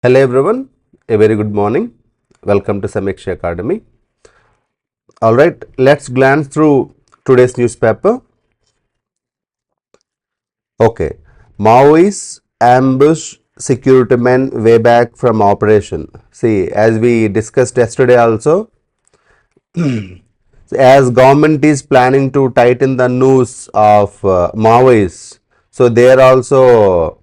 Hello everyone, a very good morning. Welcome to Samiksha Academy. Alright, let's glance through today's newspaper. Okay, Maoists ambush security men way back from operation. See, as we discussed yesterday also, as government is planning to tighten the noose of Maoists, so they are also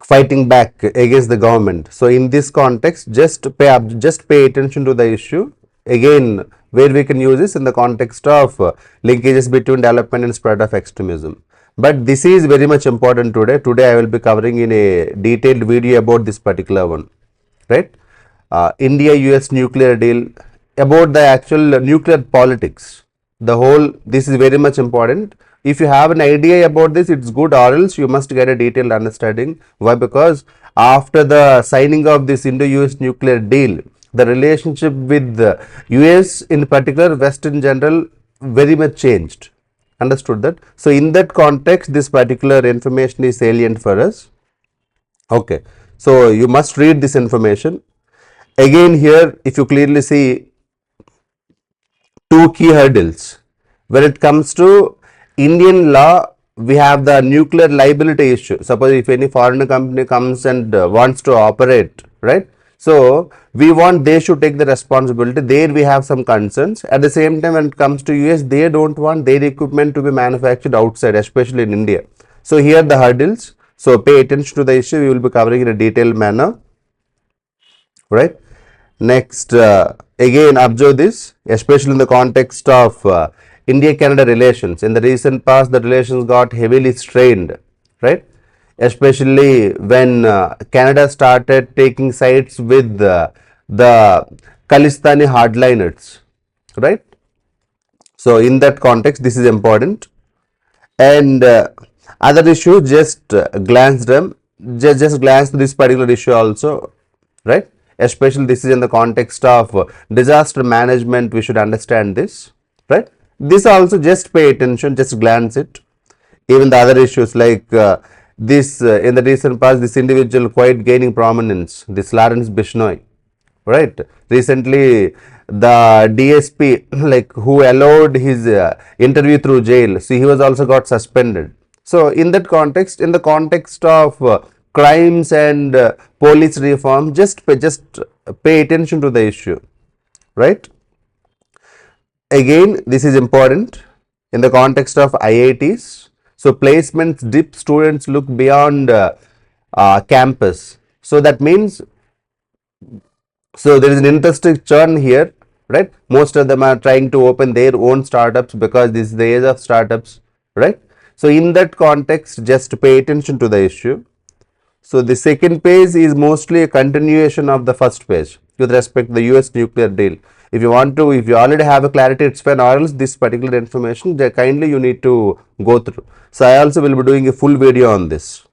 fighting back against the government. So in this context, just pay attention to the issue. Again, where we can use this in the context of linkages between development and spread of extremism. But this is very much important today. Today I will be covering in a detailed video about this particular one, right? India-US nuclear deal, about the actual nuclear politics. The whole, this is very much important. If you have an idea about this, it's good, or else you must get a detailed understanding. Why? Because after the signing of this Indo-US nuclear deal, the relationship with the US in particular, West in general, very much changed. Understood that? So in that context, this particular information is salient for us. Okay, so you must read this information. Again, here, if you clearly see, two key hurdles. When it comes to Indian law, we have the nuclear liability issue. Suppose if any foreign company comes and wants to operate, right? So we want they should take the responsibility. There we have some concerns. At the same time, when it comes to US, they don't want their equipment to be manufactured outside, especially in India. So here the hurdles. So pay attention to the issue. We will be covering in a detailed manner, right? Next, again observe this, especially in the context of India-Canada relations. In the recent past, the relations got heavily strained, right? Especially when Canada started taking sides with the Khalistani hardliners, right? So in that context, this is important. And other issue, just glance them, just glance to this particular issue also, right? Especially this is in the context of disaster management, we should understand this, right? This also just pay attention, just glance it. Even the other issues like this in the recent past, this individual quite gaining prominence, this Lawrence Bishnoi, right? Recently the DSP like who allowed his interview through jail, see, he was also got suspended. So in that context, in the context of crimes and police reform, just pay attention to the issue, right? Again, this is important in the context of IITs. So placements dip, students look beyond campus. So that means, so there is an interesting churn here, right? Most of them are trying to open their own startups because this is the age of startups, right? So in that context, just pay attention to the issue. So the second page is mostly a continuation of the first page with respect to the US nuclear deal. If you want to, if you already have a clarity, it's fine, or else this particular information, kindly you need to go through. So I also will be doing a full video on this.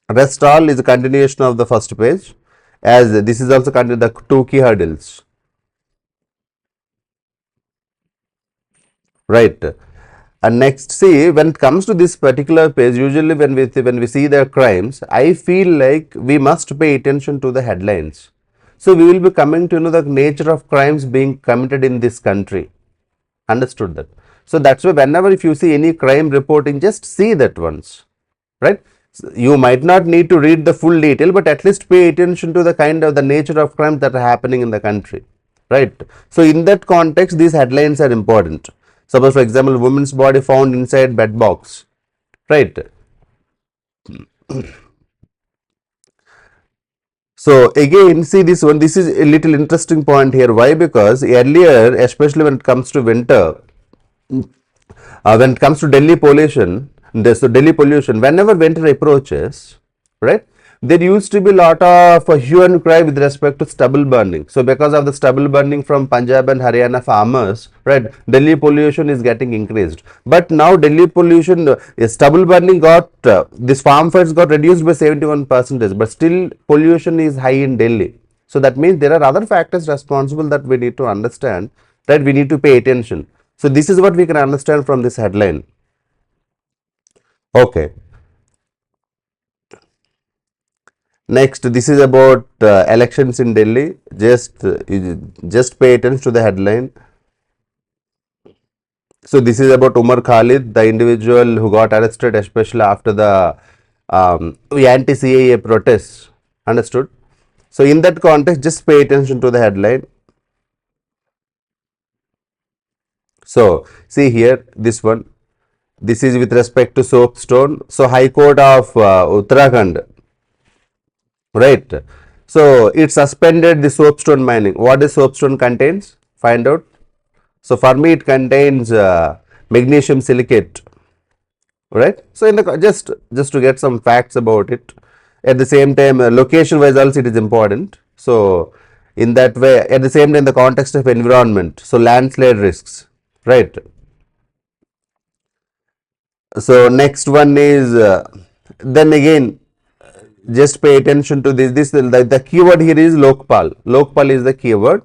Rest all is a continuation of the first page, as this is also the two key hurdles, right? And next, see, when it comes to this particular page, usually when we see the crimes, I feel like we must pay attention to the headlines. So we will be coming to know the nature of crimes being committed in this country. Understood that? So that's why whenever if you see any crime reporting, just see that once, right? You might not need to read the full detail, but at least pay attention to the kind of the nature of crimes that are happening in the country, right? So in that context, these headlines are important. Suppose, for example, woman's body found inside bed box, right? So again, see this one, this is a little interesting point here. Why? Because earlier, especially when it comes to winter, when it comes to Delhi pollution, whenever winter approaches, right, there used to be a lot of hue and cry with respect to stubble burning. So because of the stubble burning from Punjab and Haryana farmers, right, Delhi pollution is getting increased. But now Delhi pollution, stubble burning got, this farm fires got reduced by 71%, but still pollution is high in Delhi. So that means there are other factors responsible that we need to understand, that we need to pay attention. So this is what we can understand from this headline. Okay. Next, this is about elections in Delhi. Just pay attention to the headline. So this is about Umar Khalid, the individual who got arrested, especially after the anti-CAA protests. Understood? So in that context, just pay attention to the headline. So see here, this one. This is with respect to soapstone. So High Court of Uttarakhand, right? So it suspended the soapstone mining. What the soapstone contains? Find out. So for me, it contains magnesium silicate, right? So in the just to get some facts about it. At the same time, location wise also it is important. So in that way, at the same time, the context of environment. So landslide risks, right? So next one is then again just pay attention to this the keyword here is Lokpal is the keyword,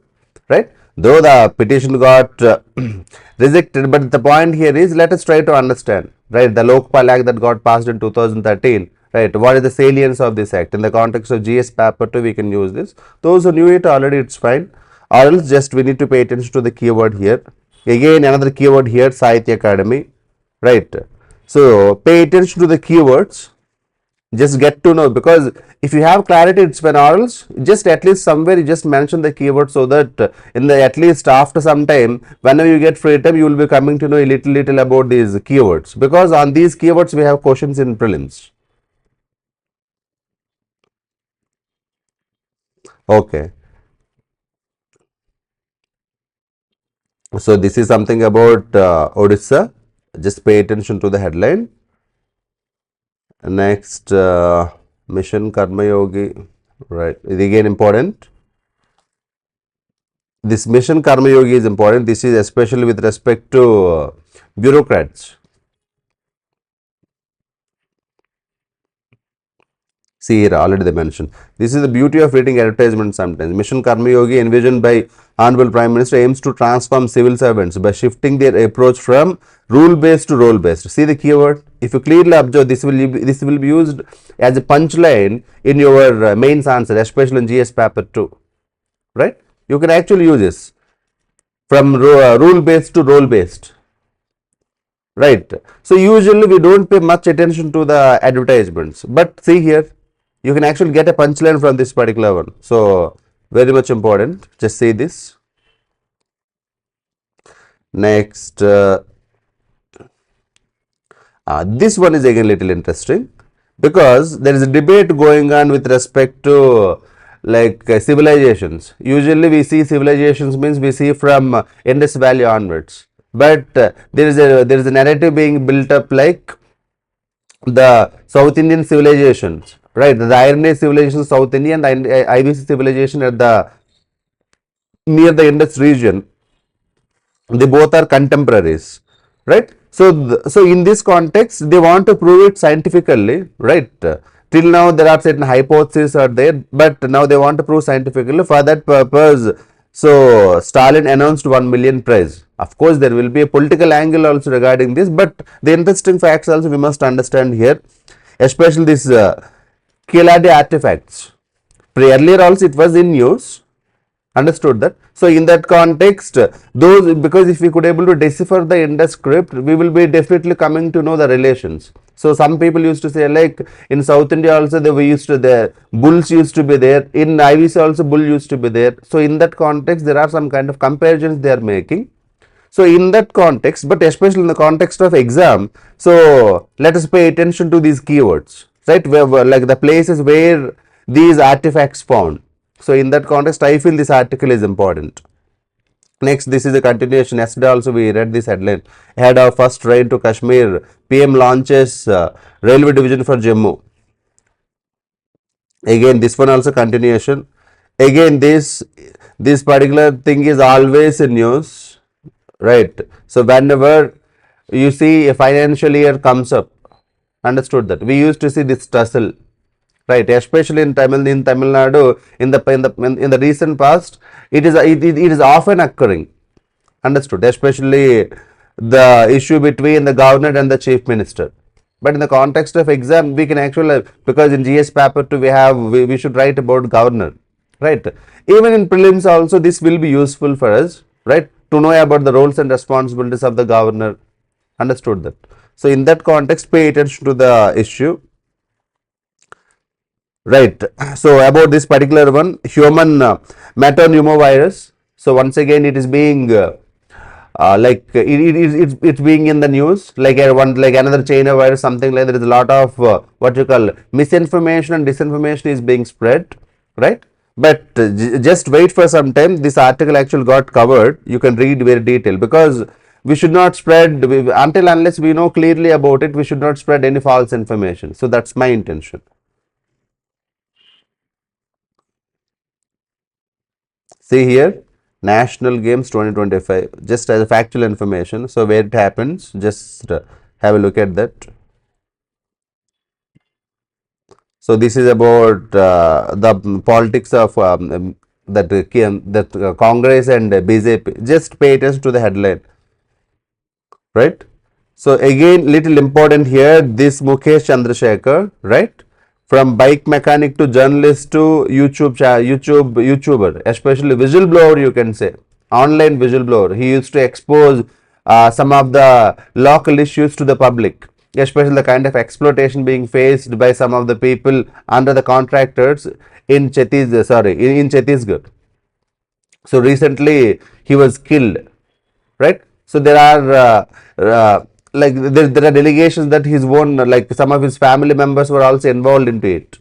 right? Though the petition got rejected, but the point here is let us try to understand, right? The Lokpal Act that got passed in 2013, right? What is the salience of this act? In the context of GS paper 2, we can use this. Those who knew it already, it's fine. Or else just we need to pay attention to the keyword here. Again, another keyword here, Sahitya Academy, right? So pay attention to the keywords, just get to know, because if you have clarity it's when, or else just at least somewhere you just mention the keyword, so that in the at least after some time, whenever you get free time, you will be coming to know a little about these keywords, because on these keywords we have questions in prelims. Okay, so this is something about Odisha. Just pay attention to the headline. Next, Mission Karma Yogi, right? It again important. This Mission Karma Yogi is important. This is especially with respect to bureaucrats. See here, already they mentioned. This is the beauty of reading advertisements sometimes. Mission Karma Yogi, envisioned by Honorable Prime Minister, aims to transform civil servants by shifting their approach from rule-based to role-based. See the keyword. If you clearly observe, this will be used as a punchline in your mains answer, especially in GS paper 2. Right? You can actually use this from rule-based to role-based. Right. So usually we don't pay much attention to the advertisements, but see here, you can actually get a punchline from this particular one. So very much important. Just see this. Next, this one is again little interesting, because there is a debate going on with respect to like civilizations. Usually we see civilizations means we see from Indus Valley onwards, but there is a narrative being built up like the South Indian civilizations, right? The Iron Age civilization, South Indian, and IBC civilization at the near the Indus region, they both are contemporaries, right? So in this context, they want to prove it scientifically, right? Till now, there are certain hypotheses are there, but now they want to prove scientifically. For that purpose, so Stalin announced 1 million prize. Of course, there will be a political angle also regarding this, but the interesting facts also we must understand here, especially this Keladi artifacts. Earlier also it was in use. Understood that? So in that context, those, because if we could able to decipher the Indus script, we will be definitely coming to know the relations. So some people used to say like in South India also we used to there, bulls used to be there, in IVC also bull used to be there. So in that context, there are some kind of comparisons they are making. So in that context, but especially in the context of exam, so let us pay attention to these keywords, right? Where like the places where these artifacts found. So in that context, I feel this article is important. Next, this is a continuation. Yesterday also we read this headline. Ahead of first train to Kashmir, PM launches railway division for Jammu. Again, this one also continuation. Again, this particular thing is always in news, right? So whenever you see a financial year comes up, understood that we used to see this tussle, right? Especially in Tamil Nadu, in the recent past, it is often occurring. Understood? Especially the issue between the governor and the chief minister. But in the context of exam, we can actually, because in GS paper 2 we should write about governor, right? Even in prelims also this will be useful for us, right? To know about the roles and responsibilities of the governor. Understood that? So in that context, pay attention to the issue. Right. So about this particular one, human metapneumovirus. So once again, it is being it's being in the news like like another China virus, something like that. There is a lot of what you call misinformation and disinformation is being spread, right? But just wait for some time. This article actually got covered. You can read very detailed, because we should not spread until unless we know clearly about it. We should not spread any false information. So that's my intention. See here, National Games 2025, just as a factual information. So where it happens, just have a look at that. So this is about the politics of that Congress and BJP. Just pay attention to the headline, right? So again, little important here, this Mukesh Chandrasekhar, right? From bike mechanic to journalist to YouTuber, especially whistleblower, you can say, online whistleblower. He used to expose some of the local issues to the public, especially the kind of exploitation being faced by some of the people under the contractors in in Chhattisgarh. So recently he was killed, right? So there are there are allegations that his own, like some of his family members were also involved into it.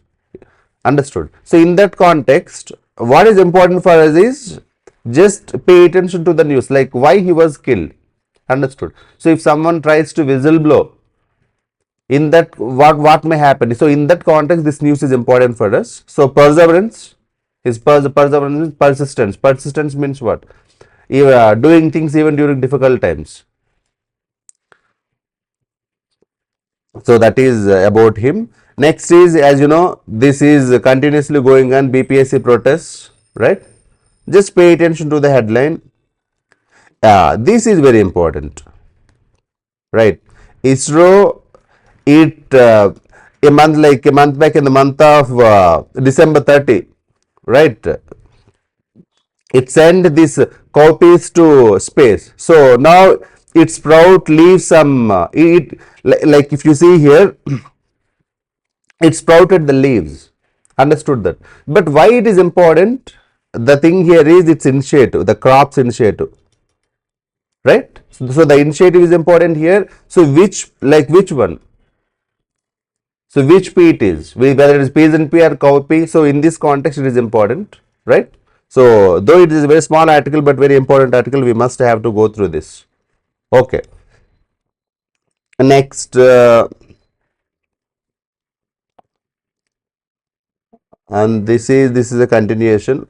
Understood? So in that context, what is important for us is just pay attention to the news, like why he was killed. Understood? So if someone tries to whistleblow, in that what may happen? So in that context, this news is important for us. So perseverance, perseverance, persistence. Persistence means what? Doing things even during difficult times. So that is about him. Next is, as you know, this is continuously going on, BPSC protests, right? Just pay attention to the headline. This is very important, right? ISRO, it a month back, in the month of December 30, right? It sent these copies to space. So now its sprout leaves some like if you see here, it sprouted the leaves. Understood that? But why it is important? The thing here is its initiative, the crops initiative, right? So the initiative is important here. So which one? So which P it is, whether it is peasant P or cow P. So in this context, it is important, right? So though it is a very small article, but very important article, we must have to go through this. Okay. Next, and this is a continuation.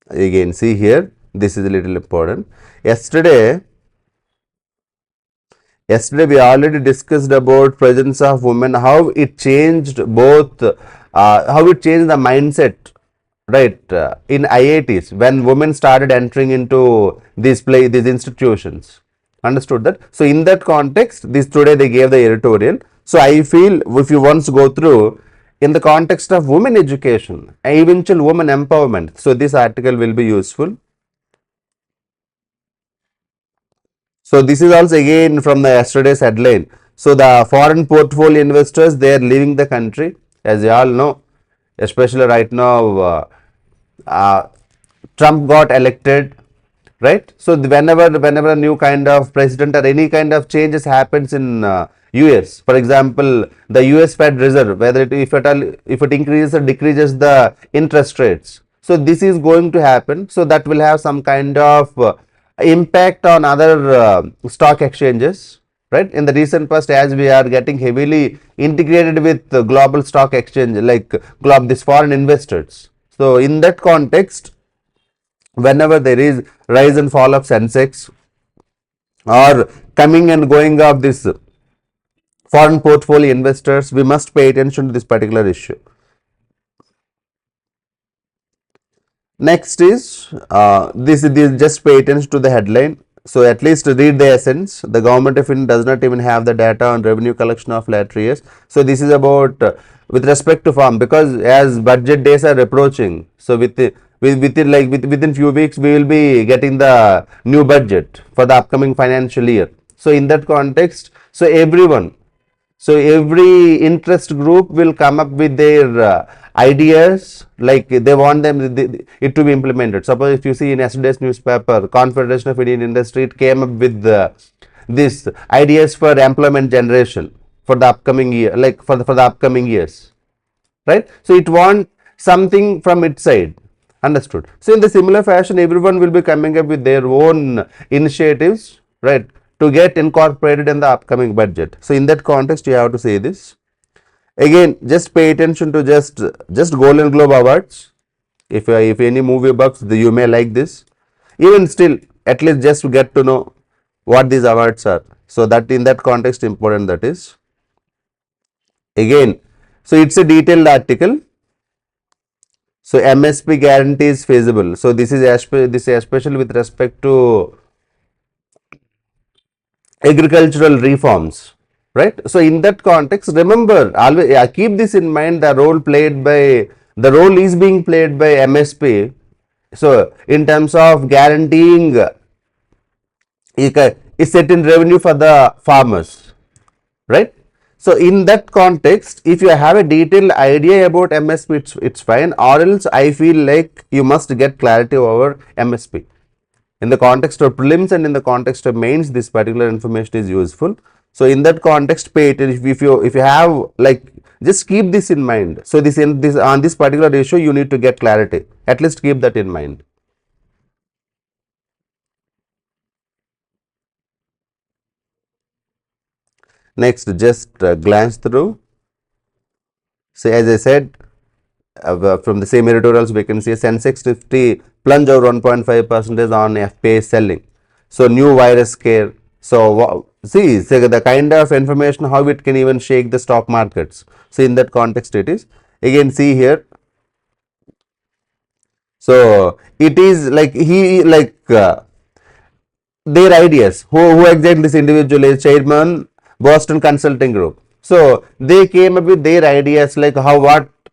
Again, see here, this is a little important. Yesterday we already discussed about presence of women, how it changed both, how it changed the mindset, right, in IITs when women started entering into these institutions. Understood that? So in that context, this today they gave the editorial. So I feel if you once go through in the context of women education, eventual women empowerment, so this article will be useful. So this is also again from the yesterday's headline. So the foreign portfolio investors, they are leaving the country, as you all know, especially right now. Uh, Trump got elected, right? So whenever a new kind of president or any kind of changes happens in US, for example, the US Fed Reserve, whether if it increases or decreases the interest rates, so this is going to happen. So that will have some kind of impact on other stock exchanges, right? In the recent past, as we are getting heavily integrated with the global stock exchange, like this foreign investors. So in that context, whenever there is rise and fall of Sensex or coming and going of this foreign portfolio investors, we must pay attention to this particular issue. Next is this just pay attention to the headline. So at least read the essence. The government of India does not even have the data on revenue collection of latter years. So this is about with respect to farm, because as budget days are approaching, so within few weeks we will be getting the new budget for the upcoming financial year. So in that context, so every interest group will come up with their ideas, like they want it to be implemented. Suppose if you see in yesterday's newspaper, Confederation of Indian Industry, it came up with this ideas for employment generation for the upcoming year, like for the upcoming years, right? So it want something from its side. Understood? So in the similar fashion, everyone will be coming up with their own initiatives, right, to get incorporated in the upcoming budget. So in that context, you have to say this. Again, just pay attention to just Golden Globe Awards. If any movie buffs, you may like this. Even still, at least just to get to know what these awards are. So that in that context, important that is. Again, so it's a detailed article. So MSP guarantee is feasible. So this is especially with respect to agricultural reforms, right? So in that context, remember, always keep this in mind, the role is being played by MSP. So in terms of guaranteeing a certain revenue for the farmers, right? So in that context, if you have a detailed idea about MSP, it's fine, or else I feel like you must get clarity over MSP. In the context of prelims and in the context of mains, this particular information is useful. So in that context, pay attention. If you have, like, just keep this in mind. So this on this particular issue, you need to get clarity. At least keep that in mind. Next, just glance through. So as I said, from the same editorials, we can see Sensex 50 plunge over 1.5% on FPI selling. So new virus scare. So see the kind of information, how it can even shake the stock markets. So in that context, it is. Again, see here. So it is like their ideas. Who exactly this individual is? Chairman, Boston Consulting Group. So they came up with their ideas, like how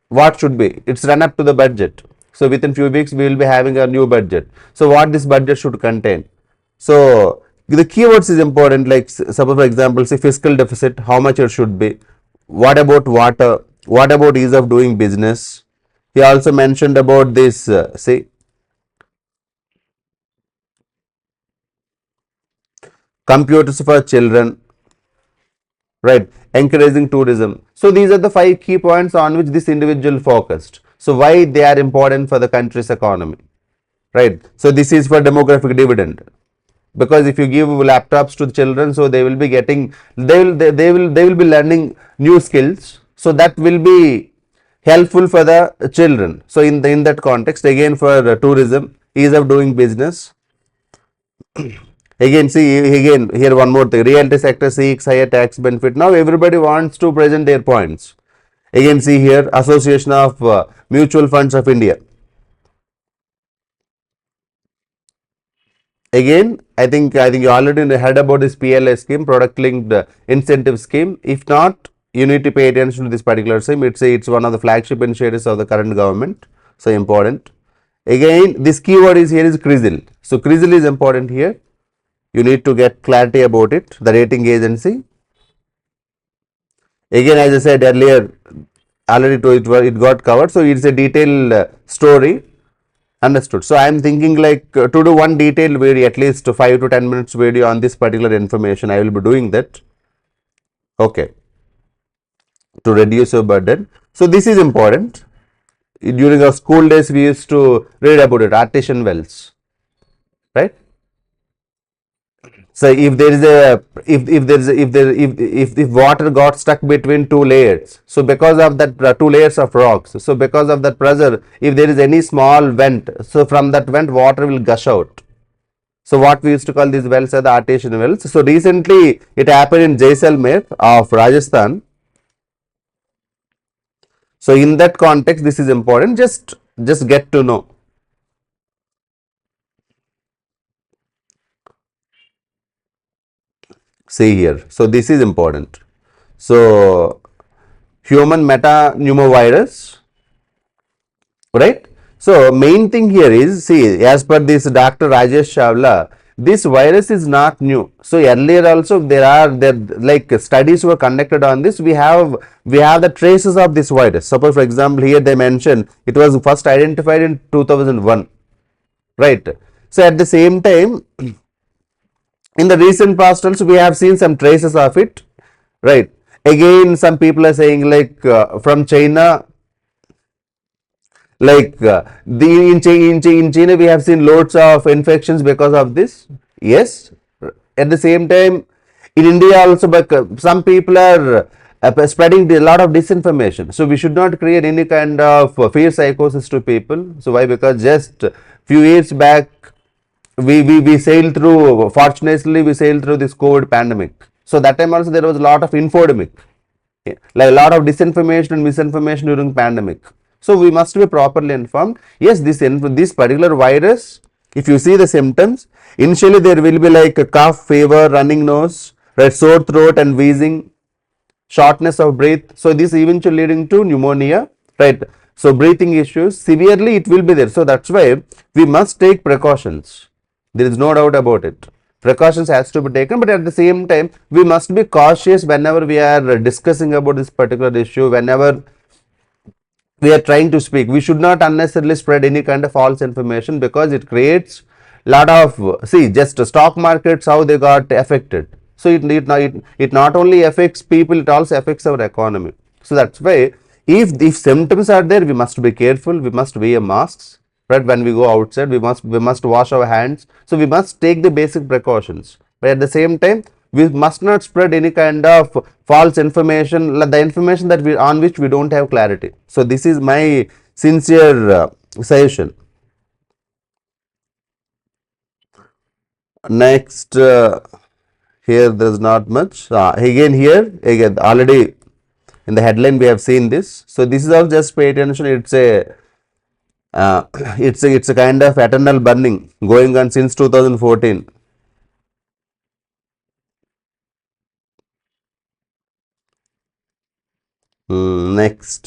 what should be. It's run up to the budget. So within few weeks we will be having a new budget. So what this budget should contain. So the keywords is important. Like suppose for example, say fiscal deficit, how much it should be. What about water? What about ease of doing business? He also mentioned about this. Say computers for children, right, encouraging tourism. So these are the 5 key points on which this individual focused. So why they are important for the country's economy, right? So this is for demographic dividend, because if you give laptops to the children, so they will be getting, they will be learning new skills, so that will be helpful for the children. So in that context, again for tourism, ease of doing business. Again, see, again here one more thing, realty sector seeks higher tax benefit. Now everybody wants to present their points. Again, see here, Association of Mutual Funds of India. Again, I think you already heard about this PLA scheme, product linked incentive scheme. If not, you need to pay attention to this particular scheme. It's one of the flagship initiatives of the current government. So important. Again, this keyword is here is CRISIL. So CRISIL is important here. You need to get clarity about it, the rating agency. Again, as I said earlier, already it got covered. So it's a detailed story. Understood. So I am thinking like to do one detailed video, at least 5 to 10 minutes video on this particular information. I will be doing that. Okay. To reduce your burden. So this is important. During our school days, we used to read about it, artesian wells, right? So if there is a if there is a, if water got stuck between two layers, so because of that two layers of rocks, so because of that pressure, if there is any small vent, so from that vent water will gush out. So what we used to call these wells are the artesian wells. So recently it happened in Jaisalmer of Rajasthan. So in that context, this is important. Just get to know. See here. So this is important. So human metapneumovirus, right? So main thing here is, see, as per this Dr. Rajesh Chawla, this virus is not new. So earlier also there like studies were conducted on this. We have the traces of this virus. Suppose for example here they mention it was first identified in 2001, right? So at the same time, in the recent past also we have seen some traces of it, right? Again some people are saying like from China, like in China we have seen loads of infections because of this. Yes, at the same time in India also, but some people are spreading a lot of disinformation. So we should not create any kind of fear psychosis to people. So why? Because just few years back we sailed through, fortunately we sailed through this COVID pandemic. So that time also there was a lot of infodemic, like a lot of disinformation and misinformation during pandemic. So we must be properly informed. Yes, this particular virus, if you see the symptoms, initially there will be like a cough, fever, running nose, right, sore throat and wheezing, shortness of breath. So this eventually leading to pneumonia, right? So breathing issues, severely it will be there. So that's why we must take precautions. There is no doubt about it. Precautions has to be taken, but at the same time we must be cautious whenever we are discussing about this particular issue. Whenever we are trying to speak, we should not unnecessarily spread any kind of false information, because it creates lot of, see, just stock markets how they got affected. So it not only affects people, it also affects our economy. So that's why if symptoms are there, we must be careful, we must wear masks, right? When we go outside, we must wash our hands. So we must take the basic precautions, but at the same time we must not spread any kind of false information, like the information that on which we don't have clarity. So this is my sincere suggestion. Next, here there's not much. Again already in the headline we have seen this. So this is all, just pay attention. It's a kind of eternal burning going on since 2014. Next,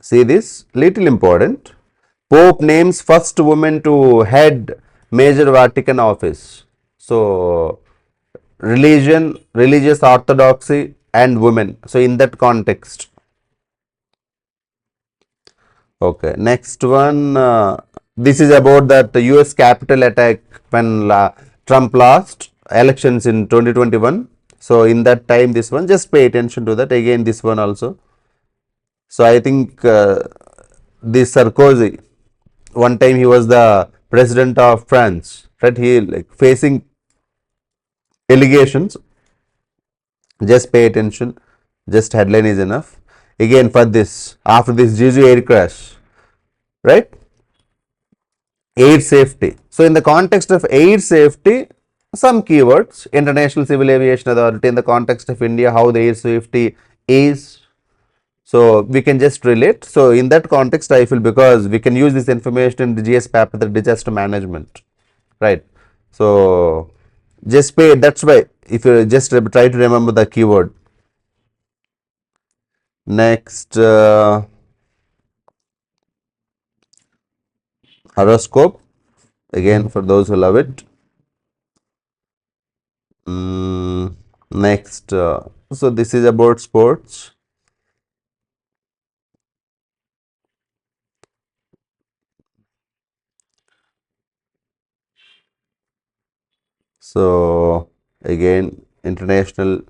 see this, little important. Pope names first woman to head major Vatican office. So religion, religious orthodoxy and women. So in that context. Okay, next one. This is about that US Capitol attack when Trump lost elections in 2021. So in that time, this one, just pay attention to that. Again, this one also. So I think this Sarkozy, one time he was the president of France, right? He like facing allegations. Just pay attention. Just headline is enough. Again, for this, after this Jeju air crash, right? Air safety. So in the context of air safety, some keywords: International Civil Aviation Authority. In the context of India, how the air safety is. So we can just relate. So in that context, I feel, because we can use this information in the GS paper, the disaster management, right? So just pay. That's why if you just try to remember the keyword. Next, horoscope. Again, for those who love it. Next, so this is about sports. So again, international.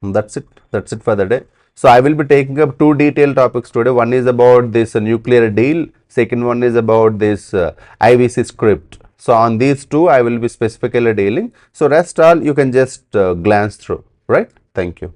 That's it. That's it for the day. So I will be taking up two detailed topics today. One is about this nuclear deal. Second one is about this IVC script. So on these two, I will be specifically dealing. So rest all you can just glance through. Right? Thank you.